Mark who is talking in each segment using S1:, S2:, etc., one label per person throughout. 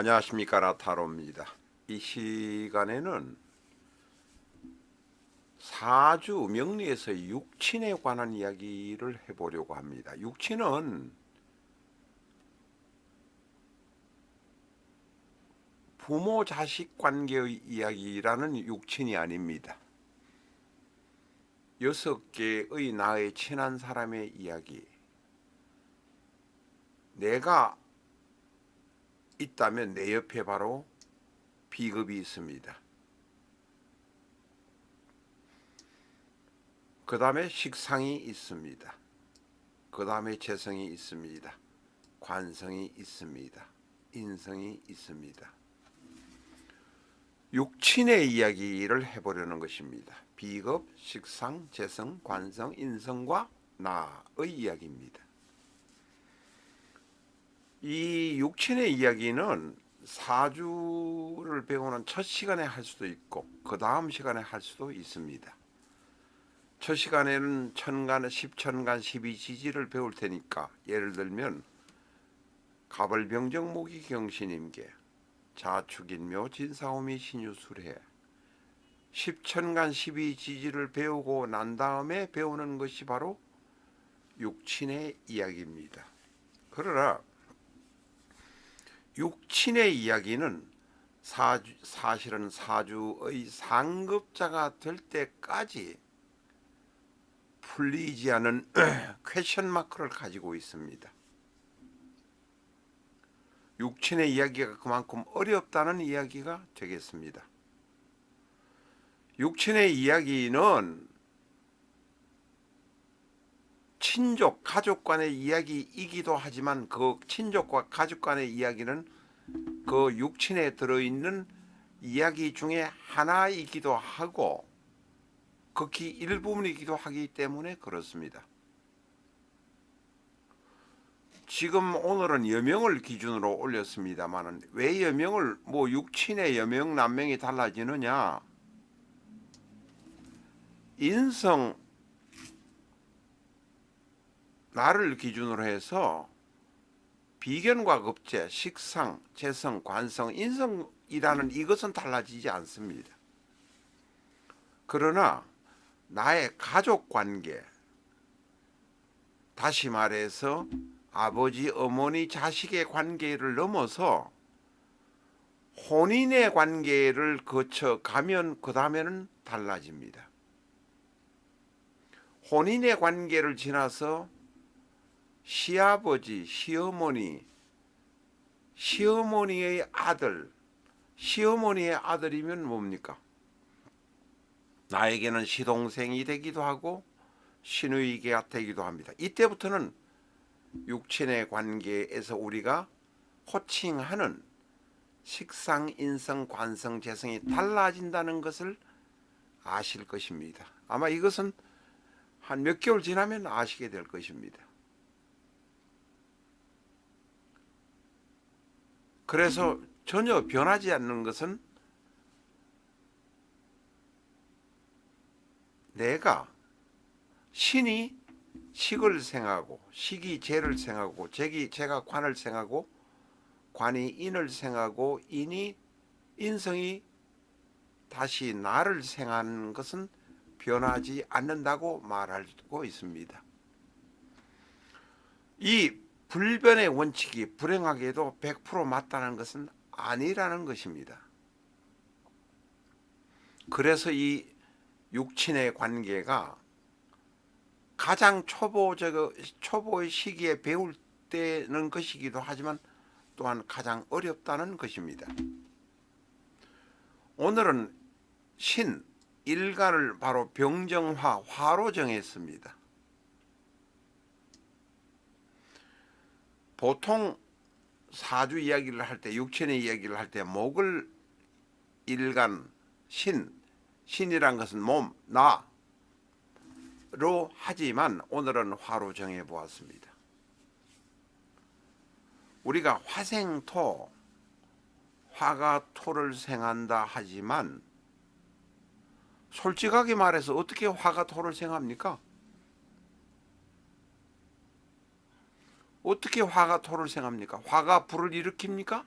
S1: 안녕하십니까, 라타로입니다. 이 시간에는 사주 명리에서 육친에 관한 이야기를 해보려고 합니다. 육친은 부모 자식 관계의 이야기라는 육친이 아닙니다. 6개의 나의 친한 사람의 이야기. 내가 있다면 내 옆에 바로 비급이 있습니다. 그 다음에 식상이 있습니다. 그 다음에 재성이 있습니다. 관성이 있습니다. 인성이 있습니다. 육친의 이야기를 해보려는 것입니다. 비급, 식상, 재성, 관성, 인성과 나의 이야기입니다. 이 육친의 이야기는 사주를 배우는 첫 시간에 할 수도 있고 그 다음 시간에 할 수도 있습니다. 첫 시간에는 천간, 십천간, 십이지지를 배울 테니까 예를 들면 갑을병정목이 경신임계, 자축인묘, 진사오미, 신유술해, 십천간 십이지지를 배우고 난 다음에 배우는 것이 바로 육친의 이야기입니다. 그러나 육친의 이야기는 사실은 사주의 상급자가 될 때까지 풀리지 않은 퀘션 마크를 가지고 있습니다. 육친의 이야기가 그만큼 어렵다는 이야기가 되겠습니다. 육친의 이야기는 친족, 가족 간의 이야기이기도 하지만 그 친족과 가족 간의 이야기는 그 육친에 들어있는 이야기 중에 하나이기도 하고 극히 일부분이기도 하기 때문에 그렇습니다. 지금 오늘은 여명을 기준으로 올렸습니다만 왜 여명을 육친의 여명 남명이 달라지느냐? 인성 나를 기준으로 해서 비견과 급제, 식상, 재성, 관성, 인성이라는 이것은 달라지지 않습니다. 그러나 나의 가족 관계, 다시 말해서 아버지, 어머니, 자식의 관계를 넘어서 혼인의 관계를 거쳐 가면 그 다음에는 달라집니다. 혼인의 관계를 지나서 시아버지, 시어머니, 시어머니의 아들, 시어머니의 아들이면 뭡니까? 나에게는 시동생이 되기도 하고 시누이가 되기도 합니다. 이때부터는 육친의 관계에서 우리가 호칭하는 식상, 인성, 관성, 재성이 달라진다는 것을 아실 것입니다. 아마 이것은 한 몇 개월 지나면 아시게 될 것입니다. 그래서 전혀 변하지 않는 것은 내가 신이 식을 생하고 식이 재를 생하고 제가 관을 생하고 관이 인을 생하고 인이 인성이 다시 나를 생하는 것은 변하지 않는다고 말하고 있습니다. 이 불변의 원칙이 불행하게도 100% 맞다는 것은 아니라는 것입니다. 그래서 이 육친의 관계가 가장 초보의 시기에 배울 때는 것이기도 하지만 또한 가장 어렵다는 것입니다. 오늘은 신, 일간을 바로 병정화, 화로 정했습니다. 보통 사주 이야기를 할 때, 육친의 이야기를 할 때 목을 일간, 신이란 것은 몸, 나로 하지만 오늘은 화로 정해 보았습니다. 우리가 화생토, 화가 토를 생한다 하지만 솔직하게 말해서 어떻게 화가 토를 생합니까? 어떻게 화가 토를 생합니까? 화가 불을 일으킵니까?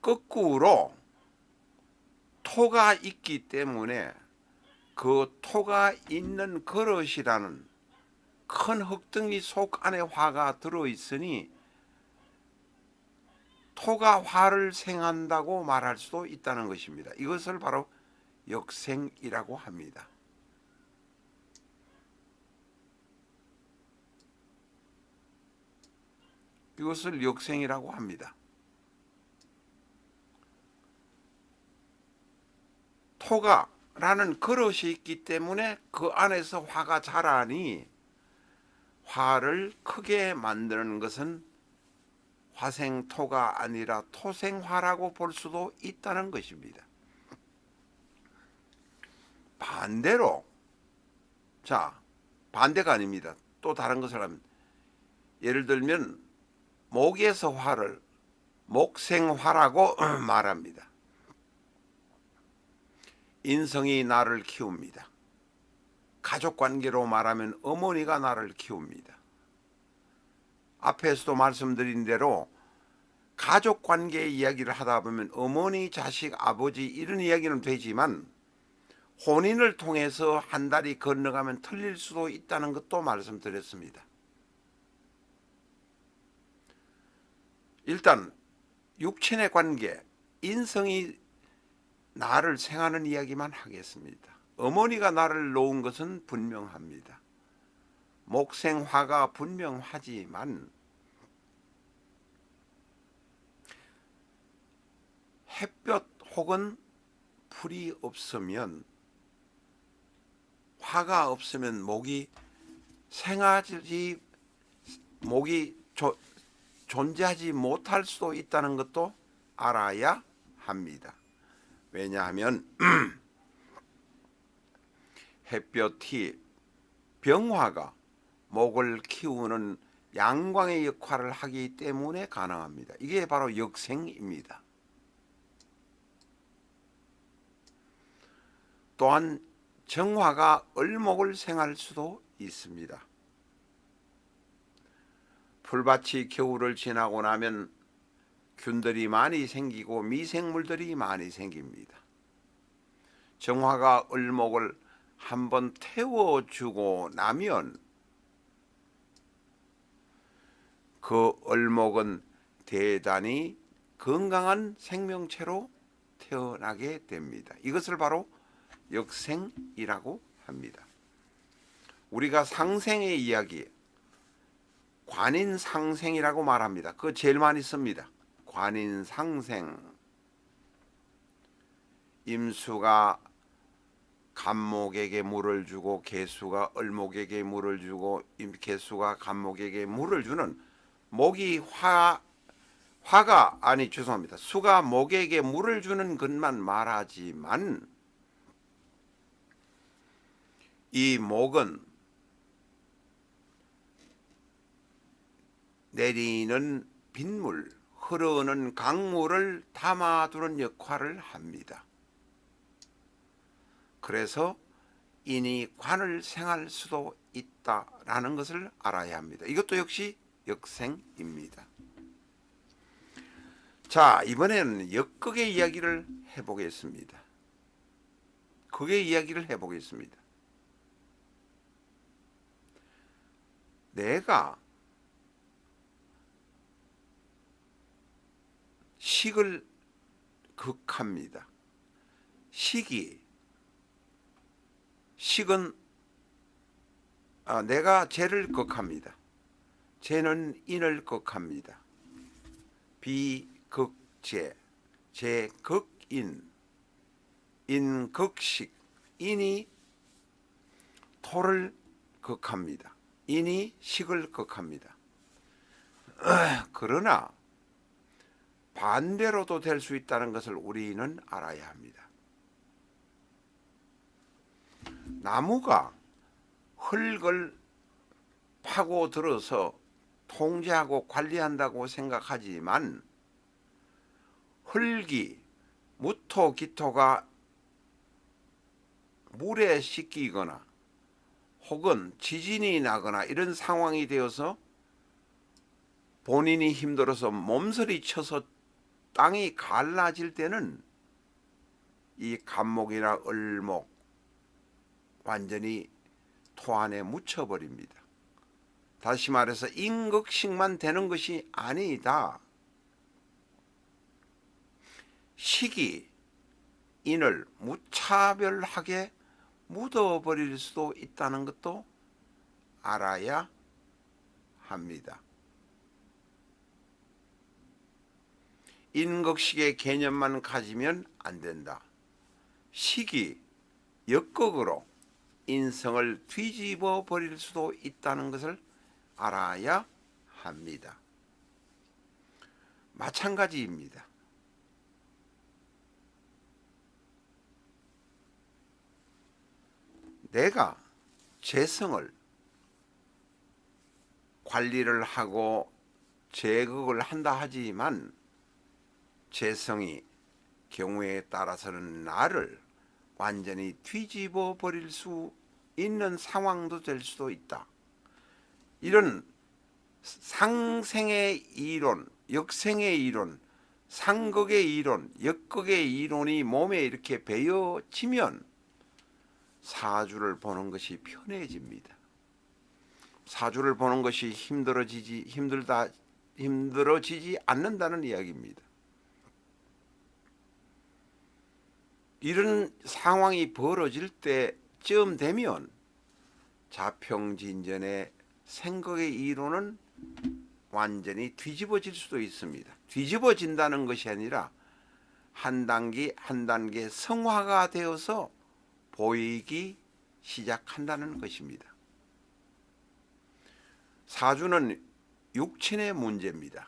S1: 거꾸로 토가 있기 때문에 그 토가 있는 그릇이라는 큰 흙덩이 속 안에 화가 들어있으니 토가 화를 생한다고 말할 수도 있다는 것입니다. 이것을 바로 역생이라고 합니다. 이것을 역생이라고 합니다. 토가라는 그릇이 있기 때문에 그 안에서 화가 자라니 화를 크게 만드는 것은 화생토가 아니라 토생화라고 볼 수도 있다는 것입니다. 반대로, 자, 반대가 아닙니다. 또 다른 것을 하면, 예를 들면 목에서 화를 목생화라고 말합니다. 인성이 나를 키웁니다. 가족관계로 말하면 어머니가 나를 키웁니다. 앞에서도 말씀드린 대로 가족관계 이야기를 하다 보면 어머니, 자식, 아버지 이런 이야기는 되지만 혼인을 통해서 한 달이 건너가면 틀릴 수도 있다는 것도 말씀드렸습니다. 일단 육친의 관계, 인성이 나를 생하는 이야기만 하겠습니다. 어머니가 나를 놓은 것은 분명합니다. 목생화가 분명하지만 햇볕 혹은 불이 없으면, 화가 없으면 목이 존재하지 못할 수도 있다는 것도 알아야 합니다. 왜냐하면 햇볕이 병화가 목을 키우는 양광의 역할을 하기 때문에 가능합니다. 이게 바로 역생입니다. 또한 정화가 을목을 생할 수도 있습니다. 풀밭이 겨울을 지나고 나면 균들이 많이 생기고 미생물들이 많이 생깁니다. 정화가 을목을 한번 태워주고 나면 그 을목은 대단히 건강한 생명체로 태어나게 됩니다. 이것을 바로 역생이라고 합니다. 우리가 상생의 이야기, 관인상생이라고 말합니다. 그거 제일 많이 씁니다. 관인상생. 임수가 간목에게 물을 주고 개수가 을목에게 물을 주고 개수가 간목에게 물을 주는, 목이 수가 목에게 물을 주는 것만 말하지만 이 목은 내리는 빗물, 흐르는 강물을 담아두는 역할을 합니다. 그래서 인이 관을 생할 수도 있다라는 것을 알아야 합니다. 이것도 역시 역생입니다. 자, 이번에는 역극의 이야기를 해보겠습니다. 극의 이야기를 해보겠습니다. 내가 식을 극합니다. 식은 내가 재를 극합니다. 재는 인을 극합니다. 비극재, 재극인, 인극식. 인이 토를 극합니다. 인이 식을 극합니다. 그러나 반대로도 될 수 있다는 것을 우리는 알아야 합니다. 나무가 흙을 파고 들어서 통제하고 관리한다고 생각하지만 흙이 무토 기토가 물에 씻기거나 혹은 지진이 나거나 이런 상황이 되어서 본인이 힘들어서 몸서리 쳐서 땅이 갈라질 때는 이 간목이나 을목 완전히 토 안에 묻혀버립니다. 다시 말해서 인극식만 되는 것이 아니다. 식이 인을 무차별하게 묻어버릴 수도 있다는 것도 알아야 합니다. 인극식의 개념만 가지면 안 된다. 식이 역극으로 인성을 뒤집어 버릴 수도 있다는 것을 알아야 합니다. 마찬가지입니다. 내가 재성을 관리를 하고 제극을 한다 하지만 재성이 경우에 따라서는 나를 완전히 뒤집어 버릴 수 있는 상황도 될 수도 있다. 이런 상생의 이론, 역생의 이론, 상극의 이론, 역극의 이론이 몸에 이렇게 배어지면 사주를 보는 것이 편해집니다. 사주를 보는 것이 힘들어지지 않는다는 이야기입니다. 이런 상황이 벌어질 때쯤 되면 자평진전의 생각의 이론은 완전히 뒤집어질 수도 있습니다. 뒤집어진다는 것이 아니라 한 단계 한 단계 성화가 되어서 보이기 시작한다는 것입니다. 사주는 육친의 문제입니다.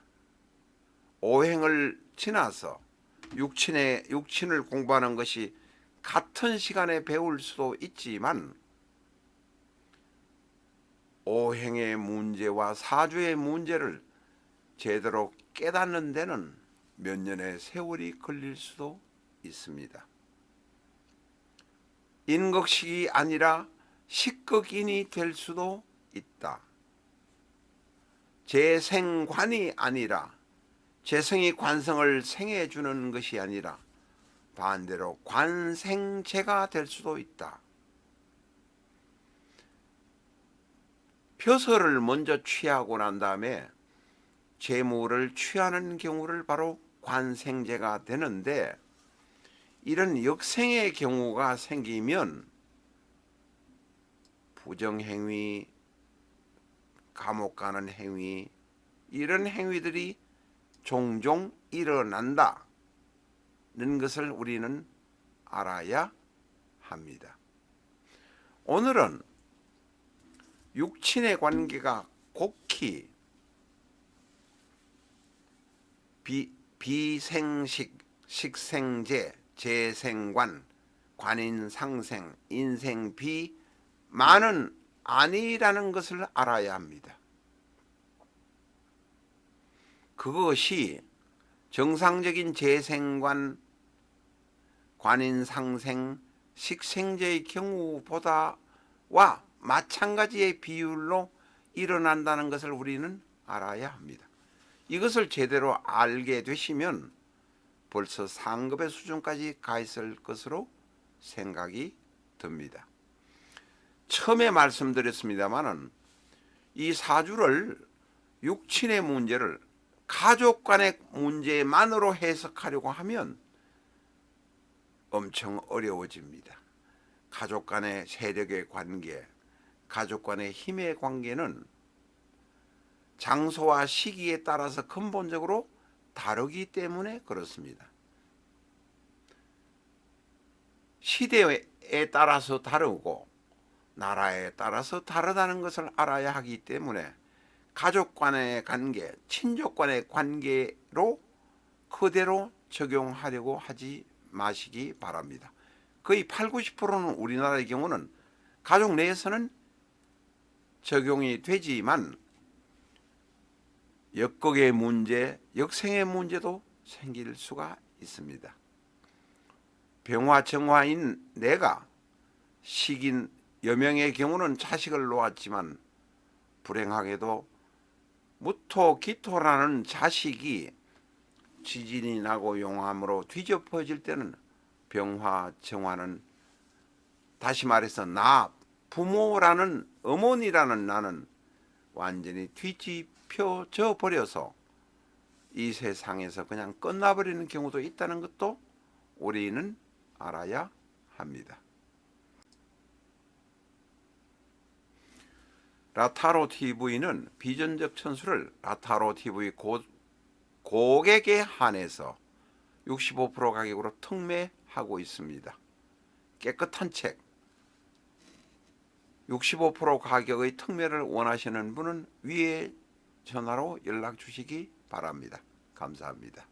S1: 오행을 지나서 육친을 공부하는 것이 같은 시간에 배울 수도 있지만 오행의 문제와 사주의 문제를 제대로 깨닫는 데는 몇 년의 세월이 걸릴 수도 있습니다. 인극식이 아니라 식극인이 될 수도 있다. 재생관이 아니라 재성이 관성을 생해주는 것이 아니라 반대로 관생재가 될 수도 있다. 표서를 먼저 취하고 난 다음에 재물을 취하는 경우를 바로 관생재가 되는데, 이런 역생의 경우가 생기면 부정행위, 감옥 가는 행위, 이런 행위들이 종종 일어난다는 것을 우리는 알아야 합니다. 오늘은 육친의 관계가 곡히 비생식, 식생재, 재생관, 관인상생, 인생비만은 아니라는 것을 알아야 합니다. 그것이 정상적인 재생관, 관인상생, 식생재의 경우보다와 마찬가지의 비율로 일어난다는 것을 우리는 알아야 합니다. 이것을 제대로 알게 되시면 벌써 상급의 수준까지 가 있을 것으로 생각이 듭니다. 처음에 말씀드렸습니다마는 이 사주를 육친의 문제를 가족 간의 문제만으로 해석하려고 하면 엄청 어려워집니다. 가족 간의 세력의 관계, 가족 간의 힘의 관계는 장소와 시기에 따라서 근본적으로 다르기 때문에 그렇습니다. 시대에 따라서 다르고 나라에 따라서 다르다는 것을 알아야 하기 때문에 가족 간의 관계, 친족 간의 관계로 그대로 적용하려고 하지 마시기 바랍니다. 거의 80~90%는 우리나라의 경우는 가족 내에서는 적용이 되지만 역극의 문제, 역생의 문제도 생길 수가 있습니다. 병화정화인 내가 식인 여명의 경우는 자식을 놓았지만 불행하게도 무토, 기토라는 자식이 지진이 나고 용암으로 뒤덮어질 때는 병화, 정화는 다시 말해서 나, 부모라는 어머니라는 나는 완전히 뒤집혀져 버려서 이 세상에서 그냥 끝나버리는 경우도 있다는 것도 우리는 알아야 합니다. 라타로 TV는 비전적 천수를 라타로 TV 고객에 한해서 65% 가격으로 특매하고 있습니다. 깨끗한 책 65% 가격의 특매를 원하시는 분은 위에 전화로 연락 주시기 바랍니다. 감사합니다.